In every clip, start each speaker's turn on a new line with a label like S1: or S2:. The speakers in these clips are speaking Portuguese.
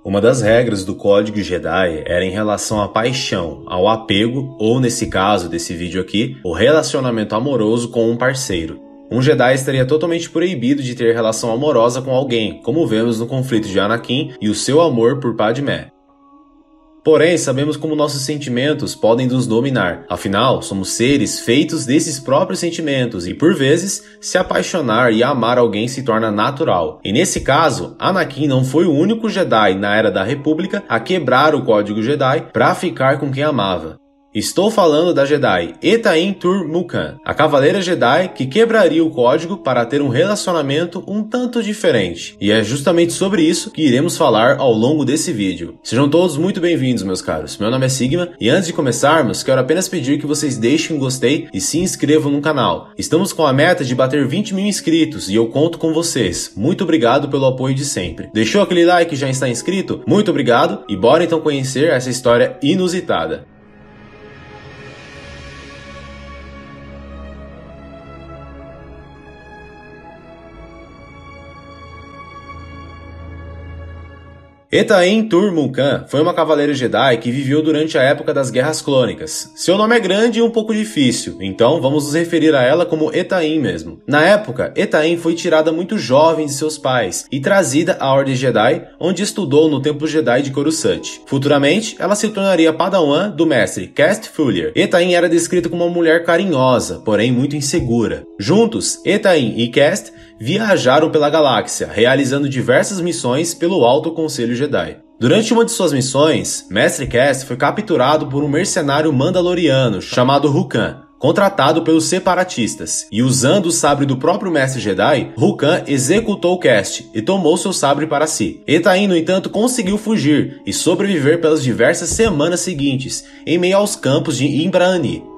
S1: Uma das regras do Código Jedi era em relação à paixão, ao apego, ou nesse caso desse vídeo aqui, o relacionamento amoroso com um parceiro. Um Jedi estaria totalmente proibido de ter relação amorosa com alguém, como vemos no conflito de Anakin e o seu amor por Padmé. Porém, sabemos como nossos sentimentos podem nos dominar. Afinal, somos seres feitos desses próprios sentimentos e, por vezes, se apaixonar e amar alguém se torna natural. E nesse caso, Anakin não foi o único Jedi na Era da República a quebrar o Código Jedi para ficar com quem amava. Estou falando da Jedi Etain Tur-Mukan, a Cavaleira Jedi que quebraria o código para ter um relacionamento um tanto diferente. E é justamente sobre isso que iremos falar ao longo desse vídeo. Sejam todos muito bem-vindos, meus caros. Meu nome é Sigma e antes de começarmos, quero apenas pedir que vocês deixem um gostei e se inscrevam no canal. Estamos com a meta de bater 20 mil inscritos e eu conto com vocês. Muito obrigado pelo apoio de sempre. Deixou aquele like e já está inscrito? Muito obrigado e bora então conhecer essa história inusitada. Etain Tur-Mukan foi uma cavaleira Jedi que viveu durante a época das Guerras Clônicas. Seu nome é grande e um pouco difícil, então vamos nos referir a ela como Etain mesmo. Na época, Etain foi tirada muito jovem de seus pais e trazida à Ordem Jedi, onde estudou no Templo Jedi de Coruscant. Futuramente, ela se tornaria Padawan do mestre Cast Fuller. Etain era descrita como uma mulher carinhosa, porém muito insegura. Juntos, Etain e Cast viajaram pela galáxia, realizando diversas missões pelo Alto Conselho Jedi. Durante uma de suas missões, Mestre Cast foi capturado por um mercenário mandaloriano chamado Rukan, contratado pelos separatistas, e usando o sabre do próprio Mestre Jedi, Rukan executou Cast e tomou seu sabre para si. Etain, no entanto, conseguiu fugir e sobreviver pelas diversas semanas seguintes, em meio aos campos de Imbrani.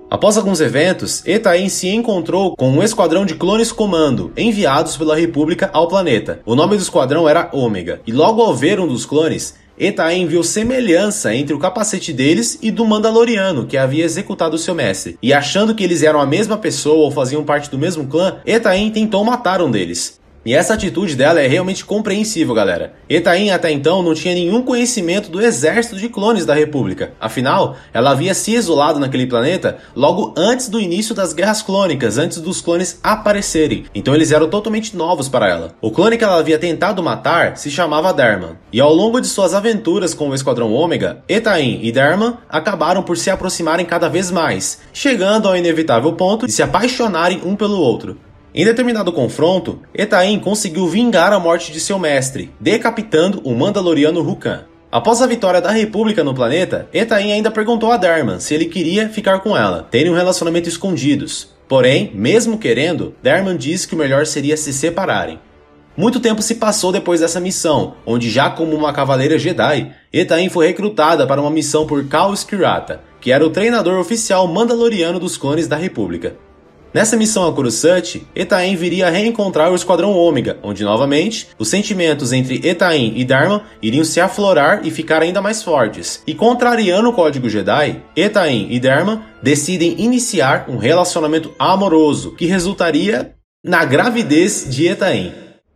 S1: Após alguns eventos, Etain se encontrou com um esquadrão de clones comando, enviados pela República ao planeta. O nome do esquadrão era Ômega, e logo ao ver um dos clones, Etain viu semelhança entre o capacete deles e do Mandaloriano que havia executado seu mestre. E achando que eles eram a mesma pessoa ou faziam parte do mesmo clã, Etain tentou matar um deles. E essa atitude dela é realmente compreensível, galera. Etain até então não tinha nenhum conhecimento do exército de clones da República. Afinal, ela havia se isolado naquele planeta logo antes do início das Guerras Clônicas, antes dos clones aparecerem. Então eles eram totalmente novos para ela. O clone que ela havia tentado matar se chamava Darman. E ao longo de suas aventuras com o Esquadrão Ômega, Etain e Darman acabaram por se aproximarem cada vez mais, chegando ao inevitável ponto de se apaixonarem um pelo outro. Em determinado confronto, Etain conseguiu vingar a morte de seu mestre, decapitando o Mandaloriano Rukan. Após a vitória da República no planeta, Etain ainda perguntou a Darman se ele queria ficar com ela, terem um relacionamento escondidos. Porém, mesmo querendo, Darman disse que o melhor seria se separarem. Muito tempo se passou depois dessa missão, onde já como uma cavaleira Jedi, Etain foi recrutada para uma missão por Kal Skirata, que era o treinador oficial mandaloriano dos clones da República. Nessa missão a Coruscant, Etain viria a reencontrar o Esquadrão Ômega, onde novamente os sentimentos entre Etain e Darman iriam se aflorar e ficar ainda mais fortes. E contrariando o Código Jedi, Etain e Darman decidem iniciar um relacionamento amoroso, que resultaria na gravidez de Etain.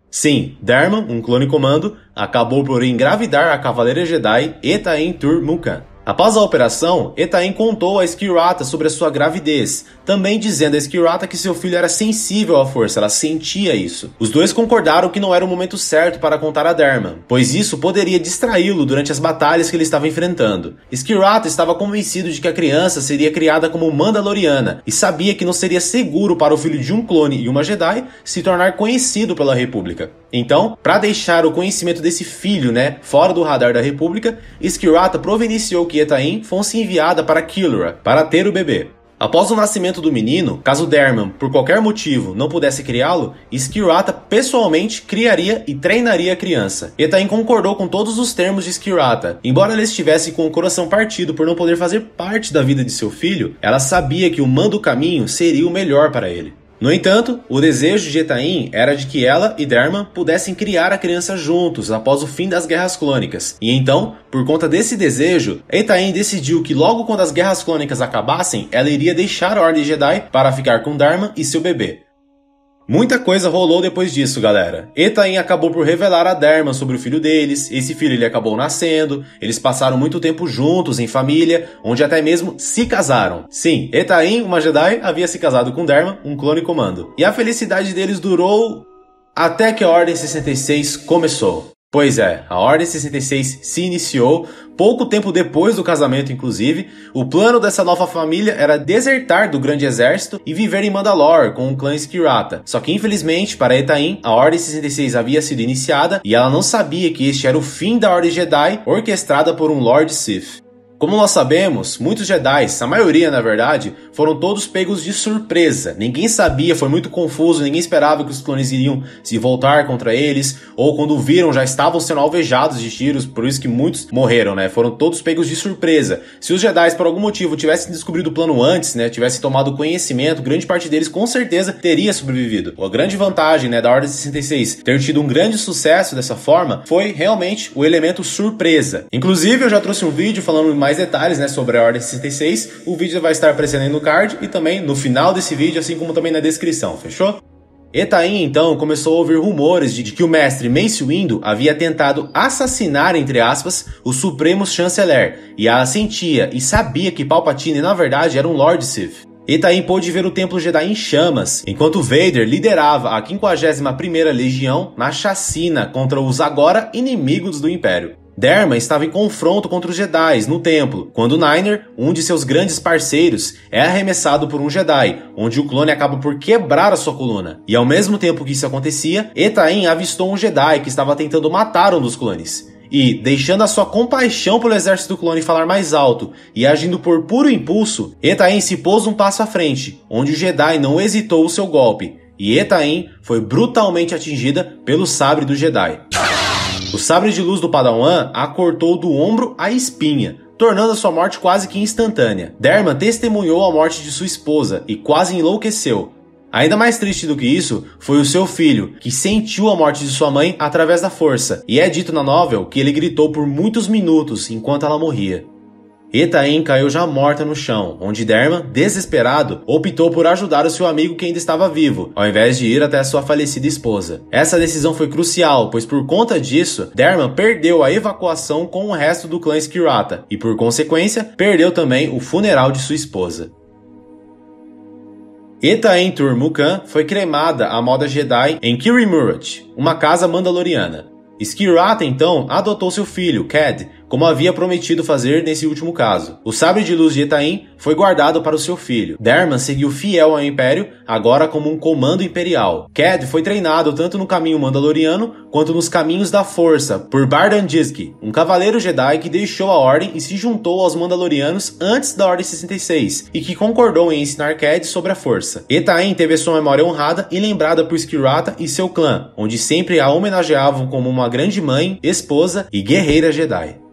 S1: Sim, Darman, um clone comando, acabou por engravidar a Cavaleira Jedi Etain Tur-Mukan. Após a operação, Etain contou a Skirata sobre a sua gravidez, também dizendo a Skirata que seu filho era sensível à força, ela sentia isso. Os dois concordaram que não era o momento certo para contar a Darman, pois isso poderia distraí-lo durante as batalhas que ele estava enfrentando. Skirata estava convencido de que a criança seria criada como Mandaloriana e sabia que não seria seguro para o filho de um clone e uma Jedi se tornar conhecido pela República. Então, para deixar o conhecimento desse filho, fora do radar da República, Skirata providenciou que Etain fosse enviada para Killora para ter o bebê. Após o nascimento do menino, caso Darman, por qualquer motivo, não pudesse criá-lo, Skirata pessoalmente criaria e treinaria a criança. Etain concordou com todos os termos de Skirata. Embora ela estivesse com o coração partido por não poder fazer parte da vida de seu filho, ela sabia que o mando caminho seria o melhor para ele. No entanto, o desejo de Etain era de que ela e Darman pudessem criar a criança juntos após o fim das Guerras Clônicas. E então, por conta desse desejo, Etain decidiu que logo quando as Guerras Clônicas acabassem, ela iria deixar a Ordem Jedi para ficar com Darman e seu bebê. Muita coisa rolou depois disso, galera. Etain acabou por revelar a Derman sobre o filho deles, esse filho ele acabou nascendo, eles passaram muito tempo juntos em família, onde até mesmo se casaram. Sim, Etain, uma Jedi, havia se casado com Derman, um clone comando. E a felicidade deles durou até que a Ordem 66 começou. Pois é, a Ordem 66 se iniciou pouco tempo depois do casamento, inclusive. O plano dessa nova família era desertar do grande exército e viver em Mandalore com o clã Skirata. Só que, infelizmente, para Etain, a Ordem 66 havia sido iniciada e ela não sabia que este era o fim da Ordem Jedi orquestrada por um Lord Sith. Como nós sabemos, muitos Jedi, a maioria na verdade, foram todos pegos de surpresa. Ninguém sabia, foi muito confuso, ninguém esperava que os clones iriam se voltar contra eles, ou quando viram já estavam sendo alvejados de tiros, por isso que muitos morreram, né? Foram todos pegos de surpresa. Se os Jedi por algum motivo tivessem descobrido o plano antes, né, tivessem tomado conhecimento, grande parte deles com certeza teria sobrevivido. A grande vantagem, né, da Ordem 66 ter tido um grande sucesso dessa forma foi realmente o elemento surpresa. Inclusive eu já trouxe um vídeo falando mais detalhes, né, sobre a Ordem 66, o vídeo vai estar aparecendo aí no card e também no final desse vídeo, assim como também na descrição, fechou? Etain, então, começou a ouvir rumores de que o mestre Mace Windu havia tentado assassinar, entre aspas, o Supremo Chanceler, e ela sentia e sabia que Palpatine, na verdade, era um Lord Sith. Etain pôde ver o Templo Jedi em chamas, enquanto Vader liderava a 51ª Legião na chacina contra os agora inimigos do Império. Derman estava em confronto contra os Jedi no templo, quando Niner, um de seus grandes parceiros, é arremessado por um Jedi, onde o clone acaba por quebrar a sua coluna. E ao mesmo tempo que isso acontecia, Etain avistou um Jedi que estava tentando matar um dos clones. E, deixando a sua compaixão pelo exército do clone falar mais alto e agindo por puro impulso, Etain se pôs um passo à frente, onde o Jedi não hesitou o seu golpe, e Etain foi brutalmente atingida pelo sabre do Jedi. O sabre de luz do Padawan a cortou do ombro à espinha, tornando a sua morte quase que instantânea. Derman testemunhou a morte de sua esposa e quase enlouqueceu. Ainda mais triste do que isso foi o seu filho, que sentiu a morte de sua mãe através da força, e é dito na novel que ele gritou por muitos minutos enquanto ela morria. Etain caiu já morta no chão, onde Derman, desesperado, optou por ajudar o seu amigo que ainda estava vivo, ao invés de ir até a sua falecida esposa. Essa decisão foi crucial, pois por conta disso, Derman perdeu a evacuação com o resto do clã Skirata, e por consequência, perdeu também o funeral de sua esposa. Etain Tur-Mukan foi cremada à moda Jedi em Kiri Murat, uma casa mandaloriana. Skirata, então, adotou seu filho, Cad, como havia prometido fazer nesse último caso. O sabre de luz de Etain foi guardado para o seu filho. Derman seguiu fiel ao Império, agora como um comando imperial. Cad foi treinado tanto no caminho mandaloriano, quanto nos caminhos da força, por Bardan Dizki, um cavaleiro Jedi que deixou a Ordem e se juntou aos Mandalorianos antes da Ordem 66, e que concordou em ensinar Cad sobre a força. Etain teve sua memória honrada e lembrada por Skirata e seu clã, onde sempre a homenageavam como uma grande mãe, esposa e guerreira Jedi.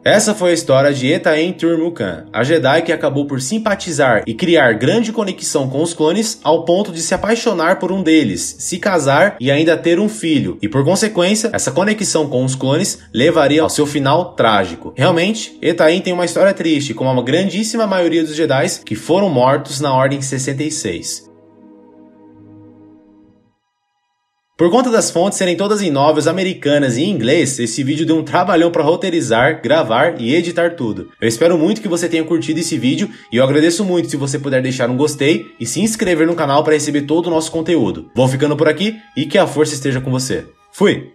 S1: Essa foi a história de Etain Tur-Mukan, a Jedi que acabou por simpatizar e criar grande conexão com os clones ao ponto de se apaixonar por um deles, se casar e ainda ter um filho, e por consequência, essa conexão com os clones levaria ao seu final trágico. Realmente, Etain tem uma história triste, como a grandíssima maioria dos Jedi que foram mortos na Ordem 66. Por conta das fontes serem todas em novels americanas e em inglês, esse vídeo deu um trabalhão para roteirizar, gravar e editar tudo. Eu espero muito que você tenha curtido esse vídeo e eu agradeço muito se você puder deixar um gostei e se inscrever no canal para receber todo o nosso conteúdo. Vou ficando por aqui e que a força esteja com você. Fui!